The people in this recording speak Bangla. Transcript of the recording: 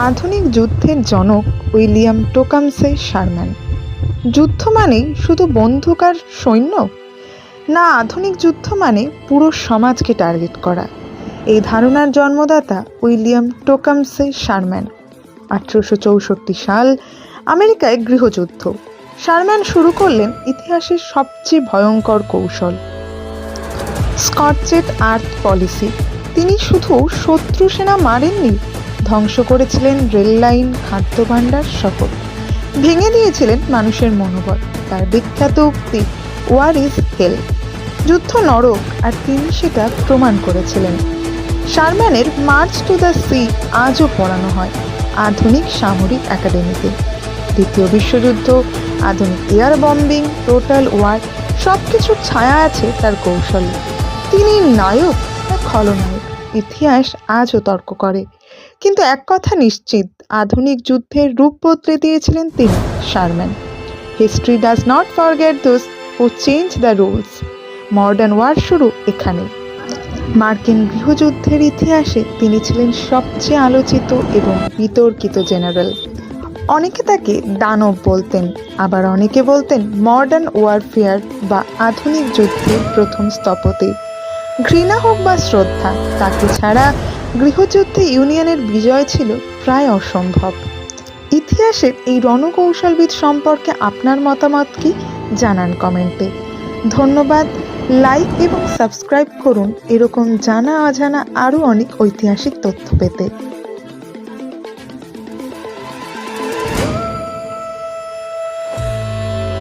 আধুনিক যুদ্ধের জনক উইলিয়াম টোকামসে শারম্যান। যুদ্ধ মানেই শুধু বন্দুক আর সৈন্য না, আধুনিক যুদ্ধ মানে পুরো সমাজকে টার্গেট করা। এই ধারণার জন্মদাতা উইলিয়াম টোকামসে শারম্যান। 1864 সাল, আমেরিকায় গৃহযুদ্ধ। শারম্যান শুরু করলেন ইতিহাসের সবচেয়ে ভয়ঙ্কর কৌশল, স্কচেট আর্থ পলিসি। তিনি শুধু শত্রু সেনা মারেননি, ধ্বংস করেছিলেন রেল লাইন, খাদ্য ভাণ্ডার, শহর। ভেঙে দিয়েছিলেন মানুষের মনোবল। তার বিখ্যাত উক্তি, ওয়ার ইজ হেল, যুদ্ধ নরক, আর তিনি সেটা প্রমাণ করেছিলেন। শারম্যানের মার্চ টু দ্য সি আজও পড়ানো হয় আধুনিক সামরিক একাডেমিতে। দ্বিতীয় বিশ্বযুদ্ধ, আধুনিক এয়ার বম্বিং, টোটাল ওয়ার, সব কিছুর ছায়া আছে তার কৌশলে। তিনি নায়ক না খলনায়ক, ইতিহাস আজও তর্ক করে। কিন্তু এক কথা নিশ্চিত, আধুনিক যুদ্ধের রূপ বদলে দিয়েছিলেন তিনি, Sherman. History does not forget those who change the rules. Modern war শুরু এখানে। মার্কিন গৃহযুদ্ধের ইতিহাসে তিনি ছিলেন সবচেয়ে আলোচিত এবং বিতর্কিত জেনারেল। অনেকে তাকে দানব বলতেন, আবার অনেকে বলতেন মডার্ন ওয়ারফেয়ার বা আধুনিক যুদ্ধের প্রথম স্থপতি। ঘৃণা হোক বা শ্রদ্ধা, তাকে ছাড়া গৃহযুদ্ধে ইউনিয়নের বিজয় ছিল প্রায় অসম্ভব। ইতিহাসের এই রণকৌশলবিদ সম্পর্কে আপনার মতামত কি, জানান কমেন্টে। ধন্যবাদ। লাইক এবং সাবস্ক্রাইব করুন এরকম জানা অজানা আরও অনেক ঐতিহাসিক তথ্য পেতে।